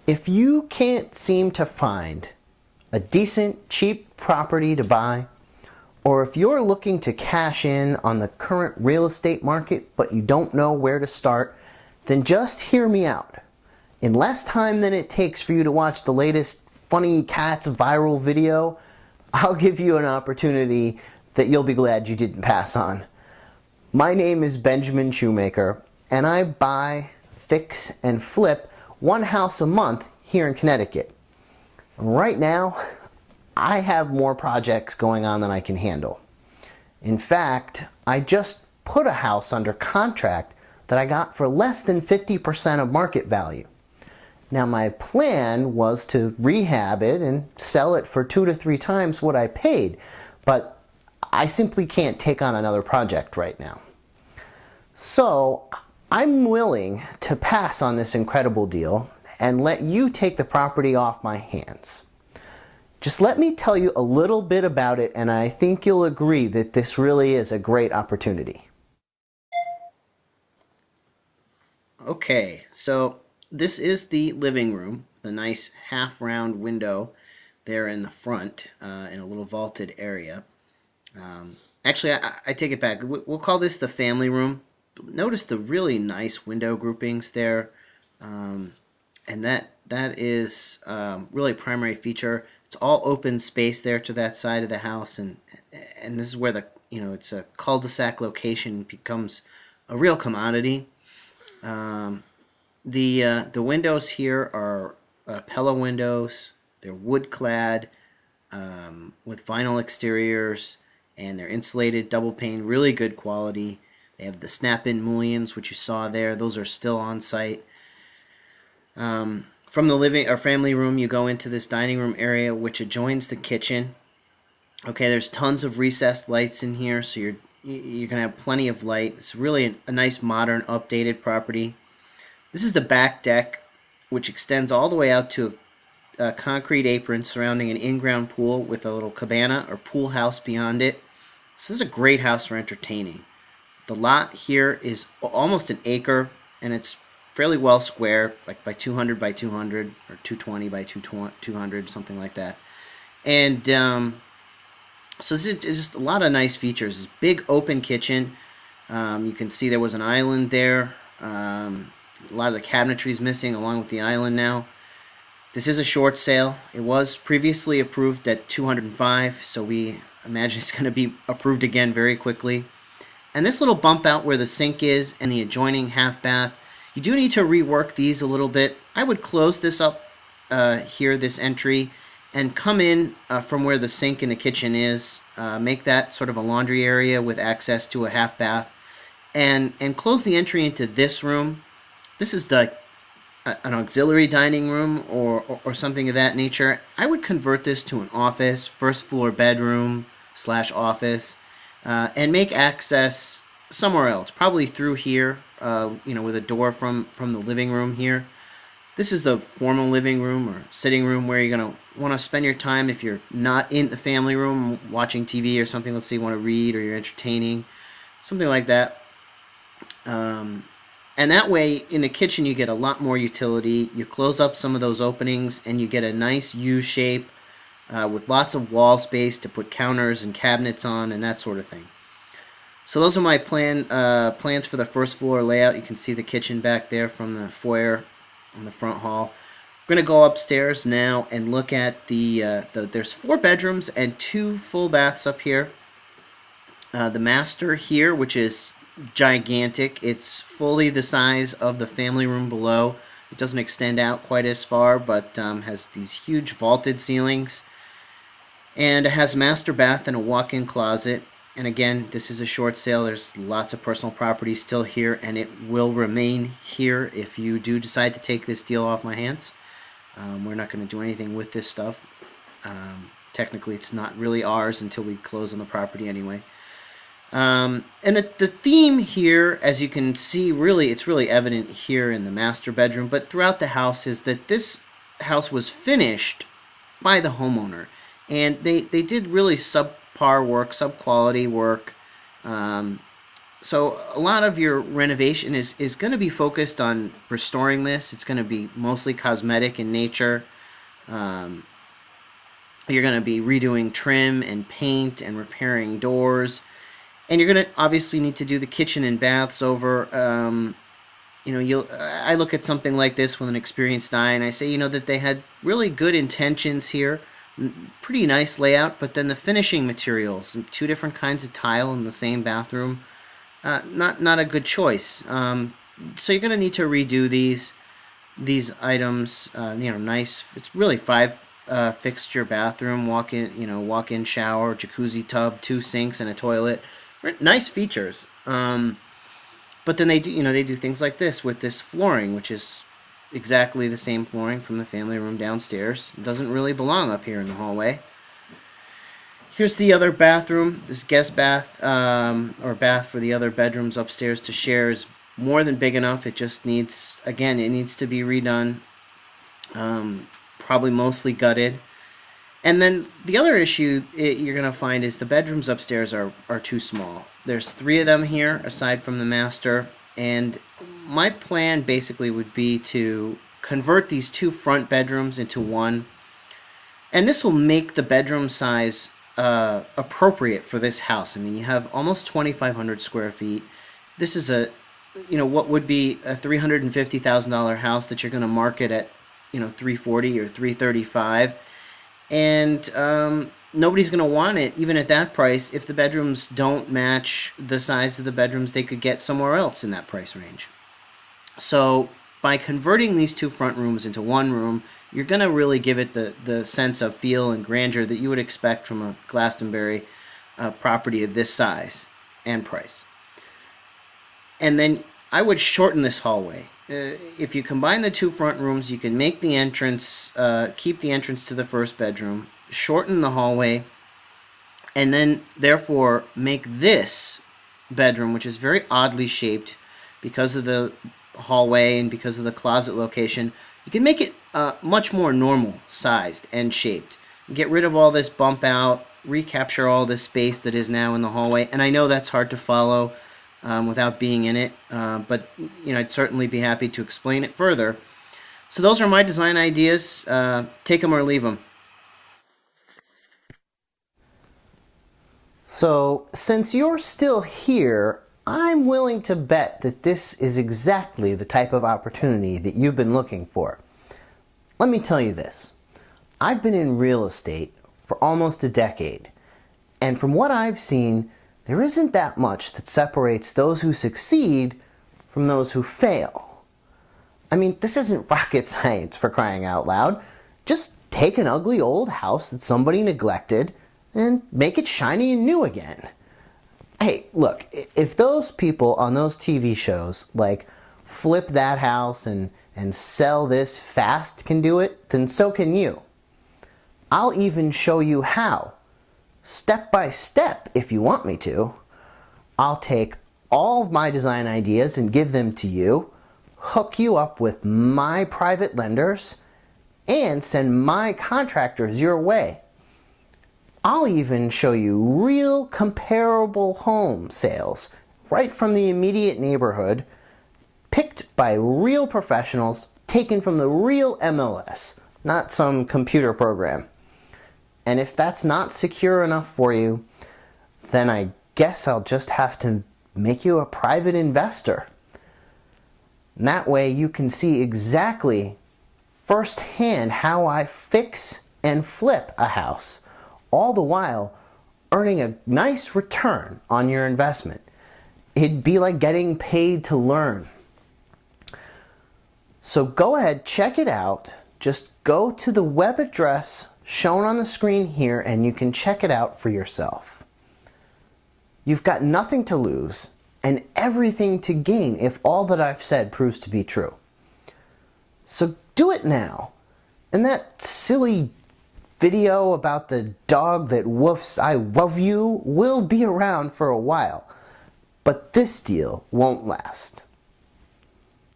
If you can't seem to find a decent, cheap property to buy, or if you're looking to cash in on the current real estate market but you don't know where to start, then just hear me out. In less time than it takes for you to watch the latest funny cats viral video, I'll give you an opportunity that you'll be glad you didn't pass on. My name is Benjamin Shoemaker, and I buy, fix, and flip one house a month here in Connecticut. Right now, I have more projects going on than I can handle. In fact, I just put a house under contract that I got for less than 50% of market value. Now, my plan was to rehab it and sell it for 2 to 3 times what I paid, but I simply can't take on another project right now. So, I'm willing to pass on this incredible deal and let you take the property off my hands. Just let me tell you a little bit about it, and I think you'll agree that this really is a great opportunity. Okay, so this is the living room, the nice half-round window there in the front in a little vaulted area. Actually, I take it back. We'll call this the family room. Notice the really nice window groupings there, and that is really a primary feature. It's all open space there to that side of the house, and this is where it's a cul-de-sac location, becomes a real commodity. The windows here are Pella windows. They're wood clad with vinyl exteriors, and they're insulated, double pane, really good quality. They have the snap-in mullions, which you saw there. Those are still on site. From the living or family room, you go into this dining room area, which adjoins the kitchen. Okay, there's tons of recessed lights in here, so you're gonna have plenty of light. It's really a nice, modern, updated property. This is the back deck, which extends all the way out to a concrete apron surrounding an in-ground pool with a little cabana or pool house beyond it. So this is a great house for entertaining. The lot here is almost an acre, and it's fairly well square, like by 200 by 200 or 220 by 200, something like that. And so this is just a lot of nice features. This big open kitchen. You can see there was an island there. A lot of the cabinetry is missing along with the island now. This is a short sale. It was previously approved at 205, so we imagine it's going to be approved again very quickly. And this little bump out where the sink is and the adjoining half bath, you do need to rework these a little bit. I would close this up here, this entry, and come in from where the sink in the kitchen is. Make that sort of a laundry area with access to a half bath, and close the entry into this room. This is an auxiliary dining room or something of that nature. I would convert this to an office, first floor bedroom / office, and make access somewhere else, probably through here, with a door from the living room here. This is the formal living room or sitting room where you're going to want to spend your time if you're not in the family room watching TV or something. Let's say you want to read or you're entertaining, something like that. And that way, in the kitchen, you get a lot more utility. You close up some of those openings, and you get a nice U shape with lots of wall space to put counters and cabinets on and that sort of thing. So those are my plans for the first floor layout. You can see the kitchen back there from the foyer in the front hall. We're going to go upstairs now and look at there's 4 bedrooms and 2 full baths up here. The master here, which is gigantic. It's fully the size of the family room below. It doesn't extend out quite as far, but has these huge vaulted ceilings. And it has a master bath and a walk-in closet. And again, this is a short sale. There's lots of personal property still here, and it will remain here if you do decide to take this deal off my hands. We're not going to do anything with this stuff. Technically, it's not really ours until we close on the property anyway. And the theme here, as you can see, it's really evident here in the master bedroom, but throughout the house, is that this house was finished by the homeowner. And they did really subpar work, sub-quality work. So a lot of your renovation is going to be focused on restoring this. It's going to be mostly cosmetic in nature. Um, you're going to be redoing trim and paint and repairing doors. And you're going to obviously need to do the kitchen and baths over. I look at something like this with an experienced eye and I say, that they had really good intentions here. Pretty nice layout, but then the finishing materials, two different kinds of tile in the same bathroom, not a good choice. So you're going to need to redo these items. Nice. It's really five fixture bathroom, walk-in shower, jacuzzi tub, two sinks, and a toilet. Nice features. But then they do things like this with this flooring, which is exactly the same flooring from the family room downstairs. It doesn't really belong up here in the hallway. Here's the other bathroom. This guest bath, or bath for the other bedrooms upstairs to share, is more than big enough. It just needs, again, it needs to be redone. Probably mostly gutted. And then the other issue you're going to find is the bedrooms upstairs are too small. There's 3 of them here, aside from the master. And my plan basically would be to convert these 2 front bedrooms into one. And this will make the bedroom size appropriate for this house. I mean, you have almost 2,500 square feet. This is what would be a $350,000 house that you're going to market at, $340 or $335. And nobody's going to want it, even at that price, if the bedrooms don't match the size of the bedrooms they could get somewhere else in that price range. So by converting these 2 front rooms into one room, you're going to really give it the sense of feel and grandeur that you would expect from a Glastonbury property of this size and price. And then I would shorten this hallway. If you combine the 2 front rooms, you can make the entrance, keep the entrance to the first bedroom, shorten the hallway, and then therefore make this bedroom, which is very oddly shaped because of the hallway and because of the closet location, you can make it much more normal sized and shaped. Get rid of all this bump out, recapture all this space that is now in the hallway. And I know that's hard to follow without being in it, but I'd certainly be happy to explain it further. So those are my design ideas. Take them or leave them. So since you're still here, I'm willing to bet that this is exactly the type of opportunity that you've been looking for. Let me tell you this. I've been in real estate for almost a decade, and from what I've seen, there isn't that much that separates those who succeed from those who fail. I mean, this isn't rocket science, for crying out loud. Just take an ugly old house that somebody neglected and make it shiny and new again. Hey, look, if those people on those TV shows like Flip That House and Sell This Fast can do it, then so can you. I'll even show you how. Step by step, if you want me to. I'll take all of my design ideas and give them to you, hook you up with my private lenders, and send my contractors your way. I'll even show you real comparable home sales right from the immediate neighborhood, picked by real professionals, taken from the real MLS, not some computer program. And if that's not secure enough for you, then I guess I'll just have to make you a private investor. And that way you can see exactly firsthand how I fix and flip a house, all the while earning a nice return on your investment. It'd be like getting paid to learn. So go ahead, check it out. Just go to the web address shown on the screen here and you can check it out for yourself. You've got nothing to lose and everything to gain if all that I've said proves to be true. So do it now. And that silly video about the dog that woofs "I love you" will be around for a while. But this deal won't last.